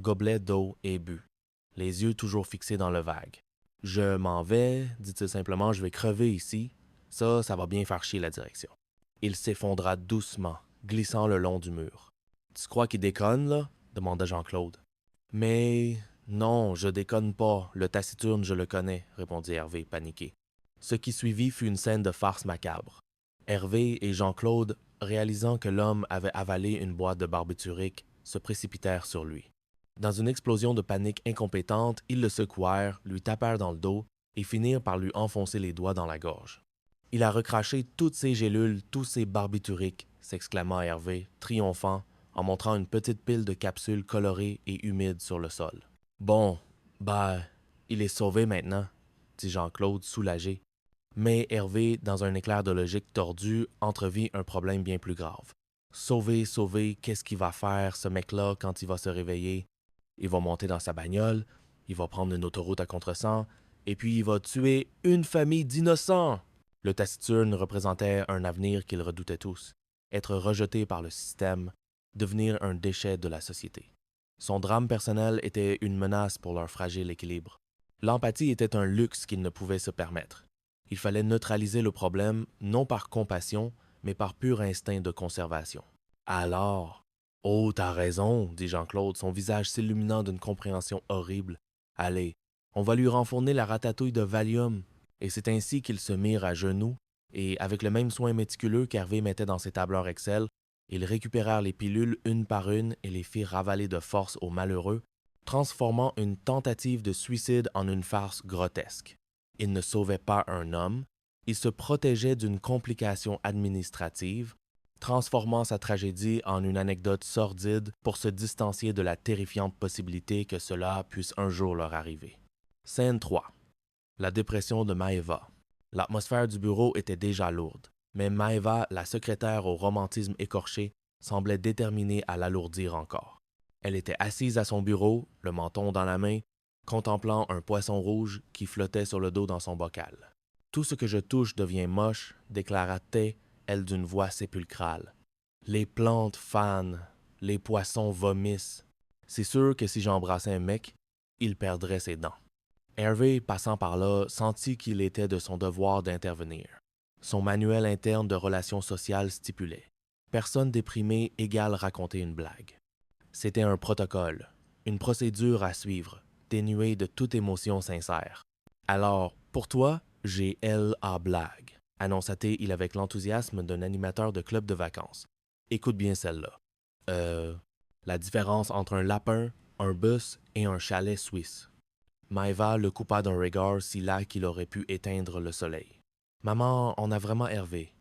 gobelet d'eau et but, les yeux toujours fixés dans le vague. Je m'en vais, dit-il simplement, je vais crever ici. Ça va bien faire chier la direction. Il s'effondra doucement, glissant le long du mur. Tu crois qu'il déconne, là? Demanda Jean-Claude. Mais non, je déconne pas, le taciturne, je le connais, répondit Hervé, paniqué. Ce qui suivit fut une scène de farce macabre. Hervé et Jean-Claude, réalisant que l'homme avait avalé une boîte de barbiturique, se précipitèrent sur lui. Dans une explosion de panique incompétente, ils le secouèrent, lui tapèrent dans le dos et finirent par lui enfoncer les doigts dans la gorge. Il a recraché toutes ses gélules, tous ses barbituriques, s'exclama Hervé, triomphant, en montrant une petite pile de capsules colorées et humides sur le sol. Bon, il est sauvé maintenant, dit Jean-Claude, soulagé. Mais Hervé, dans un éclair de logique tordu, entrevit un problème bien plus grave. Sauvé, qu'est-ce qu'il va faire, ce mec-là, quand il va se réveiller? Il va monter dans sa bagnole, il va prendre une autoroute à contresens, et puis il va tuer une famille d'innocents! Le taciturne représentait un avenir qu'ils redoutaient tous, être rejeté par le système, devenir un déchet de la société. Son drame personnel était une menace pour leur fragile équilibre. L'empathie était un luxe qu'ils ne pouvaient se permettre. Il fallait neutraliser le problème, non par compassion, mais par pur instinct de conservation. Alors, oh, t'as raison, dit Jean-Claude, son visage s'illuminant d'une compréhension horrible. Allez, on va lui renfourner la ratatouille de Valium. Et c'est ainsi qu'ils se mirent à genoux, et avec le même soin méticuleux qu'Hervé mettait dans ses tableurs Excel, ils récupérèrent les pilules une par une et les firent ravaler de force aux malheureux, transformant une tentative de suicide en une farce grotesque. Ils ne sauvaient pas un homme, ils se protégeaient d'une complication administrative, transformant sa tragédie en une anecdote sordide pour se distancier de la terrifiante possibilité que cela puisse un jour leur arriver. Scène 3. La dépression de Maëva. L'atmosphère du bureau était déjà lourde, mais Maëva, la secrétaire au romantisme écorché, semblait déterminée à l'alourdir encore. Elle était assise à son bureau, le menton dans la main, contemplant un poisson rouge qui flottait sur le dos dans son bocal. « Tout ce que je touche devient moche », déclara-t-elle, elle d'une voix sépulcrale. « Les plantes fanent, les poissons vomissent. C'est sûr que si j'embrassais un mec, il perdrait ses dents. » Hervé, passant par là, sentit qu'il était de son devoir d'intervenir. Son manuel interne de relations sociales stipulait « Personne déprimée égale raconter une blague ». C'était un protocole, une procédure à suivre, dénuée de toute émotion sincère. « Alors, pour toi, j'ai L.A. blague », annonça-t-il avec l'enthousiasme d'un animateur de club de vacances. « Écoute bien celle-là. La différence entre un lapin, un bus et un chalet suisse. » Maëva le coupa d'un regard si las qu'il aurait pu éteindre le soleil. « Maman, on a vraiment Hervé.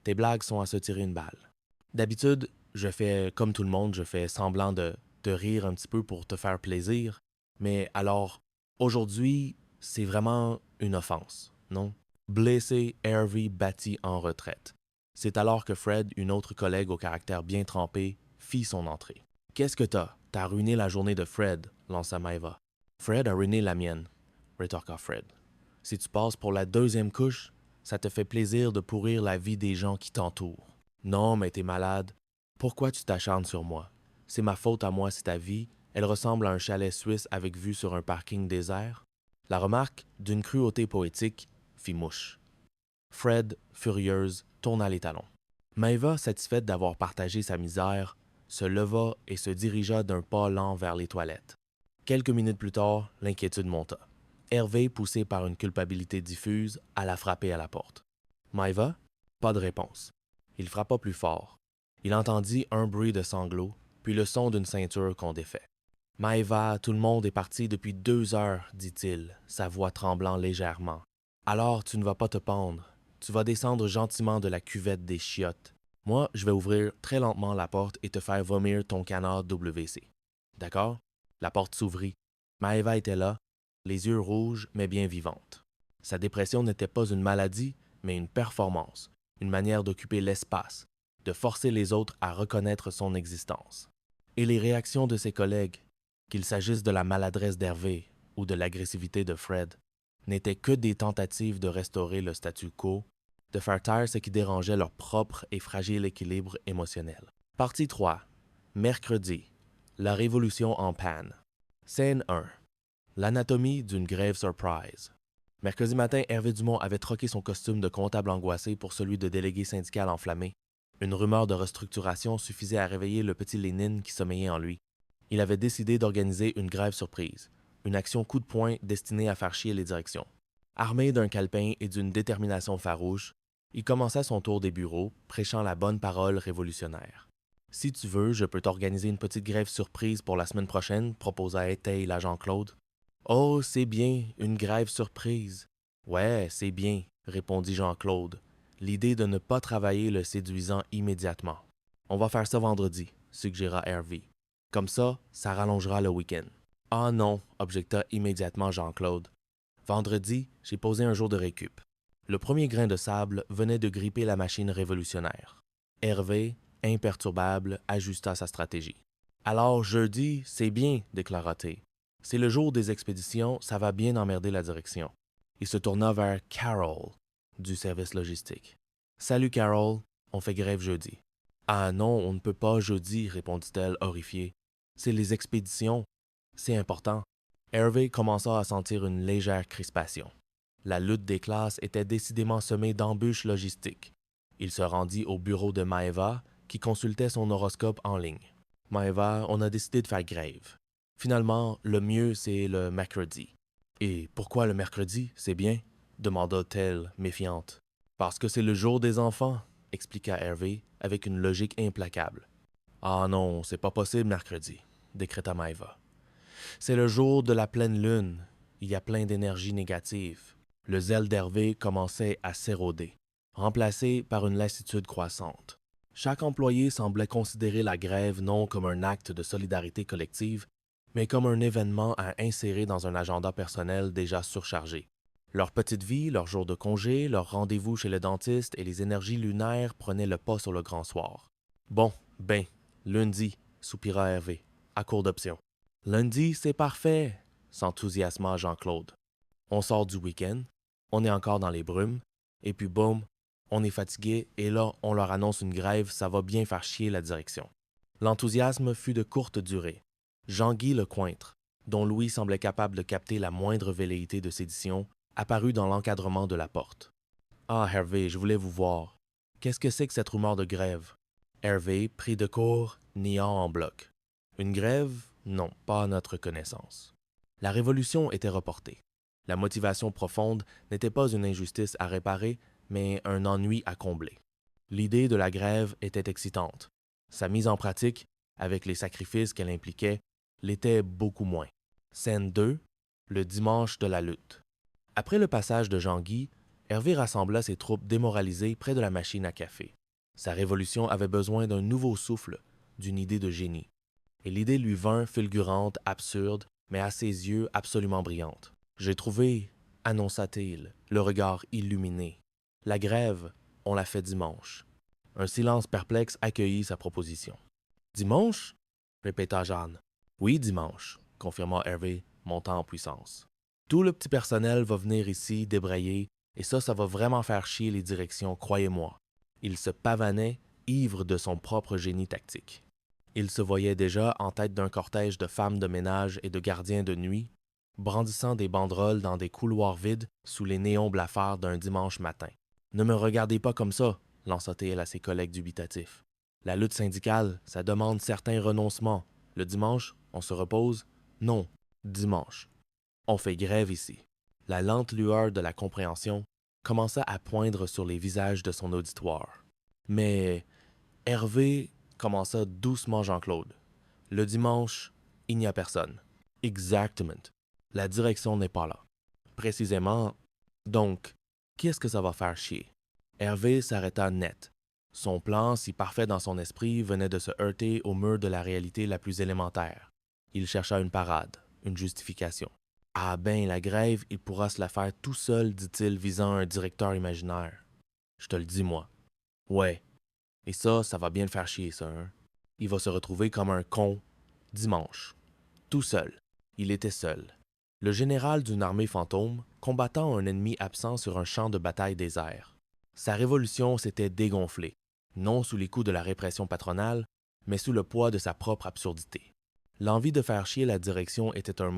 Tes blagues sont à se tirer une balle. D'habitude, je fais comme tout le monde, je fais semblant de rire un petit peu pour te faire plaisir. Mais alors, aujourd'hui, c'est vraiment une offense, non? » Blessé, Hervé battit en retraite. C'est alors que Fred, une autre collègue au caractère bien trempé, fit son entrée. « Qu'est-ce que t'as? T'as ruiné la journée de Fred, » lança Maëva. « Fred a ruiné la mienne, » rétorqua Fred. « Si tu passes pour la deuxième couche, ça te fait plaisir de pourrir la vie des gens qui t'entourent. Non, mais t'es malade. Pourquoi tu t'acharnes sur moi? C'est ma faute à moi si ta vie, elle ressemble à un chalet suisse avec vue sur un parking désert. » La remarque, d'une cruauté poétique, fit mouche. Fred, furieuse, tourna les talons. Maëva, satisfaite d'avoir partagé sa misère, se leva et se dirigea d'un pas lent vers les toilettes. Quelques minutes plus tard, l'inquiétude monta. Hervé, poussé par une culpabilité diffuse, alla frapper à la porte. Maëva? Pas de réponse. Il frappa plus fort. Il entendit un bruit de sanglots, puis le son d'une ceinture qu'on défait. « Maëva, tout le monde est parti depuis 2 heures, dit-il, sa voix tremblant légèrement. Alors tu ne vas pas te pendre. Tu vas descendre gentiment de la cuvette des chiottes. Moi, je vais ouvrir très lentement la porte et te faire vomir ton canard WC. D'accord? » La porte s'ouvrit. Maëva était là, les yeux rouges mais bien vivante. Sa dépression n'était pas une maladie, mais une performance, une manière d'occuper l'espace, de forcer les autres à reconnaître son existence. Et les réactions de ses collègues, qu'il s'agisse de la maladresse d'Hervé ou de l'agressivité de Fred, n'étaient que des tentatives de restaurer le statu quo, de faire taire ce qui dérangeait leur propre et fragile équilibre émotionnel. Partie 3. Mercredi. La révolution en panne. Scène 1. L'anatomie d'une grève surprise. Mercredi matin, Hervé Dumont avait troqué son costume de comptable angoissé pour celui de délégué syndical enflammé. Une rumeur de restructuration suffisait à réveiller le petit Lénine qui sommeillait en lui. Il avait décidé d'organiser une grève surprise, une action coup de poing destinée à faire chier les directions. Armé d'un calepin et d'une détermination farouche, il commença son tour des bureaux, prêchant la bonne parole révolutionnaire. « Si tu veux, je peux t'organiser une petite grève surprise pour la semaine prochaine », proposa Étaye la Jean-Claude. « Oh, c'est bien, une grève surprise. »« Ouais, c'est bien, » répondit Jean-Claude, l'idée de ne pas travailler le séduisant immédiatement. « On va faire ça vendredi, » suggéra Hervé. « Comme ça rallongera le week-end. »« Ah non, » objecta immédiatement Jean-Claude. « Vendredi, j'ai posé un jour de récup. » Le premier grain de sable venait de gripper la machine révolutionnaire. Hervé, imperturbable, ajusta sa stratégie. « Alors, jeudi, c'est bien, » déclara-t-il. « C'est le jour des expéditions, ça va bien emmerder la direction. » Il se tourna vers Carol, du service logistique. « Salut Carol, on fait grève jeudi. »« Ah non, on ne peut pas jeudi, » répondit-elle horrifiée. « C'est les expéditions. C'est important. » Hervé commença à sentir une légère crispation. La lutte des classes était décidément semée d'embûches logistiques. Il se rendit au bureau de Maëva, qui consultait son horoscope en ligne. « Maëva, on a décidé de faire grève. Finalement, le mieux, c'est le mercredi. »« Et pourquoi le mercredi, c'est bien ?» demanda-t-elle, méfiante. « Parce que c'est le jour des enfants, » expliqua Hervé, avec une logique implacable. « Ah non, c'est pas possible mercredi, » décréta Maëva. « C'est le jour de la pleine lune. Il y a plein d'énergie négative. » Le zèle d'Hervé commençait à s'éroder, remplacé par une lassitude croissante. Chaque employé semblait considérer la grève non comme un acte de solidarité collective, mais comme un événement à insérer dans un agenda personnel déjà surchargé. Leur petite vie, leurs jours de congé, leurs rendez-vous chez le dentiste et les énergies lunaires prenaient le pas sur le grand soir. « Bon, ben, lundi, » soupira Hervé, à court d'options. « Lundi, c'est parfait !» s'enthousiasma Jean-Claude. On sort du week-end, on est encore dans les brumes, et puis boum, on est fatigué, et là, on leur annonce une grève, ça va bien faire chier la direction. L'enthousiasme fut de courte durée. Jean-Guy Lecointre, dont Louis semblait capable de capter la moindre velléité de sédition, apparut dans l'encadrement de la porte. « Ah, Hervé, je voulais vous voir. Qu'est-ce que c'est que cette rumeur de grève? » Hervé, pris de court, nia en bloc. « Une grève? Non, pas à notre connaissance. » La révolution était reportée. La motivation profonde n'était pas une injustice à réparer, mais un ennui à combler. L'idée de la grève était excitante. Sa mise en pratique, avec les sacrifices qu'elle impliquait, l'était beaucoup moins. Scène 2, le dimanche de la lutte. Après le passage de Jean-Guy, Hervé rassembla ses troupes démoralisées près de la machine à café. Sa révolution avait besoin d'un nouveau souffle, d'une idée de génie. Et l'idée lui vint fulgurante, absurde, mais à ses yeux absolument brillante. « J'ai trouvé, » annonça-t-il, le regard illuminé. « La grève, on la fait dimanche. » Un silence perplexe accueillit sa proposition. « Dimanche? » répéta Jeanne. « Oui, dimanche, » confirma Hervé, montant en puissance. « Tout le petit personnel va venir ici débrayer, et ça va vraiment faire chier les directions, croyez-moi. » Il se pavanait, ivre de son propre génie tactique. Il se voyait déjà en tête d'un cortège de femmes de ménage et de gardiens de nuit, brandissant des banderoles dans des couloirs vides sous les néons blafards d'un dimanche matin. « Ne me regardez pas comme ça, » lança-t-il à ses collègues dubitatifs. « La lutte syndicale, ça demande certains renoncements. Le dimanche, on se repose? Non, dimanche. On fait grève ici. » La lente lueur de la compréhension commença à poindre sur les visages de son auditoire. « Mais Hervé, » commença doucement Jean-Claude. « Le dimanche, il n'y a personne. »« Exactement. La direction n'est pas là. » « Précisément. Donc, qui est-ce que ça va faire chier? » Hervé s'arrêta net. Son plan, si parfait dans son esprit, venait de se heurter au mur de la réalité la plus élémentaire. Il chercha une parade, une justification. « Ah ben, la grève, il pourra se la faire tout seul, dit-il, visant un directeur imaginaire. Je te le dis, moi. Ouais. Et ça va bien le faire chier, ça, hein? Il va se retrouver comme un con, dimanche. Tout seul. Il était seul. Le général d'une armée fantôme, combattant un ennemi absent sur un champ de bataille désert. Sa révolution s'était dégonflée, non sous les coups de la répression patronale, mais sous le poids de sa propre absurdité. L'envie de faire chier la direction était un